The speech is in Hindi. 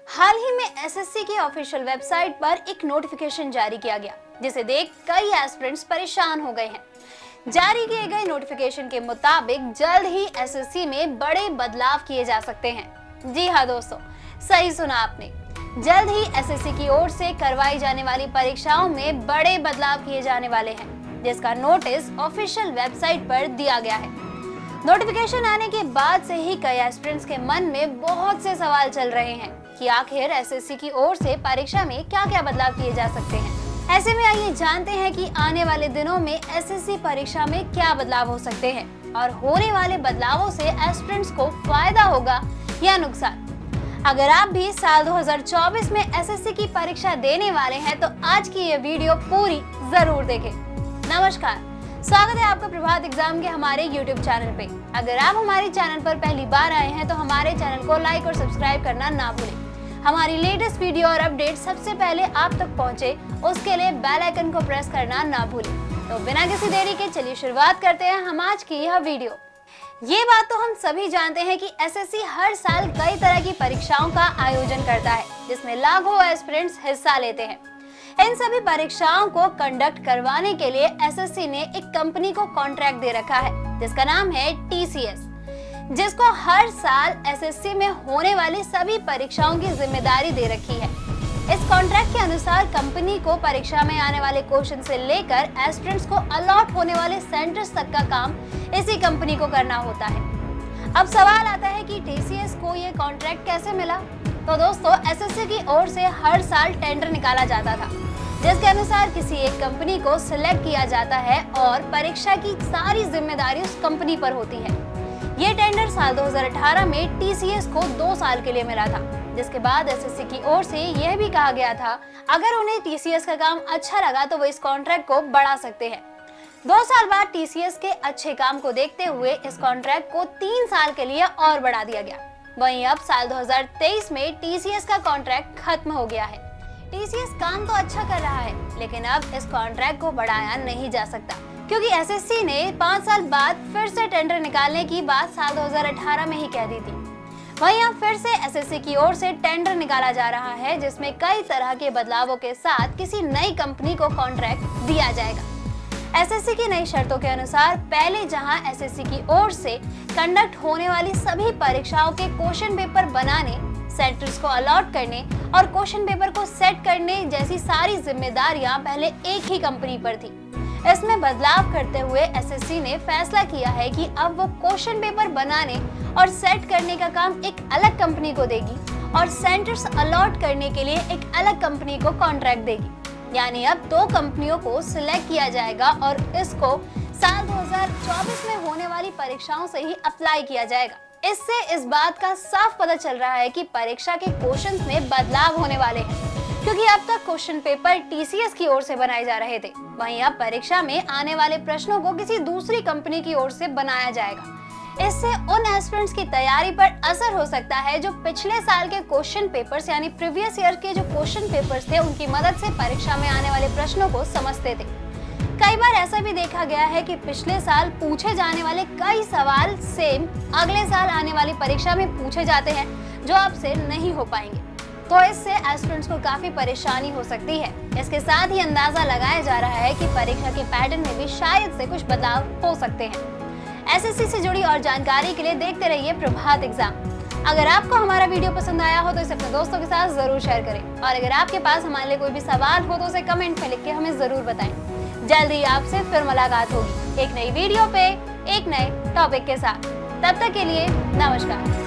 हाल ही में एसएससी की ऑफिशियल वेबसाइट पर एक नोटिफिकेशन जारी किया गया, जिसे देख कई एस्पिरेंट्स परेशान हो गए हैं। जारी किए गए नोटिफिकेशन के मुताबिक जल्द ही एसएससी में बड़े बदलाव किए जा सकते हैं। जी हाँ दोस्तों, सही सुना आपने। जल्द ही एसएससी की ओर से करवाई जाने वाली परीक्षाओं में बड़े बदलाव किए जाने वाले हैं, जिसका नोटिस ऑफिशियल वेबसाइट पर दिया गया है। नोटिफिकेशन आने के बाद से ही कई एस्पिरेंट्स के मन में बहुत से सवाल चल रहे हैं कि आखिर एसएससी की ओर से परीक्षा में क्या-क्या बदलाव किए जा सकते हैं। ऐसे में आइए जानते हैं कि आने वाले दिनों में एसएससी परीक्षा में क्या बदलाव हो सकते हैं और होने वाले बदलावों से एस्पिरेंट्स को फायदा होगा या नुकसान। अगर आप भी साल 2024 में एसएससी की परीक्षा देने वाले हैं तो आज की ये वीडियो पूरी जरूर देखें। नमस्कार, स्वागत है आपका प्रभात एग्जाम के हमारे YouTube चैनल पे। अगर आप हमारे चैनल पर पहली बार आए हैं तो हमारे चैनल को लाइक और सब्सक्राइब करना ना भूलें। हमारी लेटेस्ट वीडियो और अपडेट सबसे पहले आप तक पहुंचे, उसके लिए बेल आइकन को प्रेस करना ना भूलें। तो बिना किसी देरी के चलिए शुरुआत करते हैं हम आज की यह वीडियो। ये बात तो हम सभी जानते हैं कि एसएससी हर साल कई तरह की परीक्षाओं का आयोजन करता है, जिसमें लाखों एस्पिरेंट्स हिस्सा लेते हैं। इन सभी परीक्षाओं को कंडक्ट करवाने के लिए एसएससी ने एक कंपनी को कॉन्ट्रैक्ट दे रखा है, जिसका नाम है टीसीएस, जिसको हर साल एसएससी में होने वाली सभी परीक्षाओं की जिम्मेदारी दे रखी है। इस कॉन्ट्रैक्ट के अनुसार कंपनी को परीक्षा में आने वाले क्वेश्चन से लेकर एस्पिरेंट्स को अलॉट होने वाले सेंटर्स तक का काम इसी कंपनी को करना होता है। अब सवाल आता है कि टीसीएस को ये कॉन्ट्रैक्ट कैसे मिला? तो दोस्तों, एसएससी की ओर से हर साल टेंडर निकाला जाता था, जिसके अनुसार किसी एक कंपनी को सिलेक्ट किया जाता है और परीक्षा की सारी जिम्मेदारी उस कंपनी पर होती है। ये टेंडर साल 2018 में टीसीएस को 2 साल के लिए मिला था, जिसके बाद एसएससी की ओर से यह भी कहा गया था अगर उन्हें टीसीएस का काम अच्छा लगा तो वो इस कॉन्ट्रैक्ट को बढ़ा सकते हैं। 2 साल बाद टीसीएस के अच्छे काम को देखते हुए इस कॉन्ट्रैक्ट को 3 साल के लिए और बढ़ा दिया गया। वहीं अब साल 2023 में टीसीएस का कॉन्ट्रैक्ट खत्म हो गया है। टीसीएस काम तो अच्छा कर रहा है, लेकिन अब इस कॉन्ट्रैक्ट को बढ़ाया नहीं जा सकता, क्योंकि एसएससी ने 5 साल बाद फिर से टेंडर निकालने की बात साल 2018 में ही कह दी थी। वहीं अब फिर से एसएससी की ओर से टेंडर निकाला जा रहा है, जिसमें कई तरह के बदलावों के साथ किसी नई कंपनी को कॉन्ट्रैक्ट दिया जाएगा। एसएससी की नई शर्तों के अनुसार पहले जहां एसएससी की ओर से कंडक्ट होने वाली सभी परीक्षाओं के क्वेश्चन पेपर बनाने, सेंटर्स को अलॉट करने और क्वेश्चन पेपर को सेट करने जैसी सारी जिम्मेदारियां पहले एक ही कंपनी पर थी। इसमें बदलाव करते हुए एसएससी ने फैसला किया है कि अब वो क्वेश्चन पेपर बनाने और सेट करने का काम एक अलग कंपनी को देगी और सेंटर्स अलॉट करने के लिए एक अलग कंपनी को कॉन्ट्रैक्ट देगी। यानी अब 2 कंपनियों को सिलेक्ट किया जाएगा और इसको साल 2024 में होने वाली परीक्षाओं से ही अप्लाई किया जाएगा। इससे इस बात का साफ पता चल रहा है कि परीक्षा के क्वेश्चंस में बदलाव होने वाले हैं, क्योंकि अब तक क्वेश्चन पेपर टीसीएस की ओर से बनाए जा रहे थे। वहीं अब परीक्षा में आने वाले प्रश्नों को किसी दूसरी कंपनी की ओर से बनाया जाएगा। इससे उन एस्पिरेंट्स की तैयारी पर असर हो सकता है जो पिछले साल के क्वेश्चन पेपर्स यानी प्रीवियस ईयर के जो क्वेश्चन पेपर्स थे उनकी मदद से परीक्षा में आने वाले प्रश्नों को समझते थे। कई बार ऐसा भी देखा गया है कि पिछले साल पूछे जाने वाले कई सवाल सेम अगले साल आने वाली परीक्षा में पूछे जाते हैं, जो आपसे नहीं हो पाएंगे। तो इससे एस्पिरेंट्स को काफी परेशानी हो सकती है। इसके साथ ही अंदाजा लगाया जा रहा है कि परीक्षा के पैटर्न में भी शायद से कुछ बदलाव हो सकते हैं। एसएससी से जुड़ी और जानकारी के लिए देखते रहिए प्रभात एग्जाम। अगर आपको हमारा वीडियो पसंद आया हो तो इसे अपने दोस्तों के साथ जरूर शेयर करें, और अगर आपके पास हमारे लिए कोई भी सवाल हो तो उसे कमेंट में लिख के हमें जरूर बताएं। जल्द ही आपसे फिर मुलाकात होगी एक नई वीडियो पे एक नए टॉपिक के साथ। तब तक के लिए नमस्कार।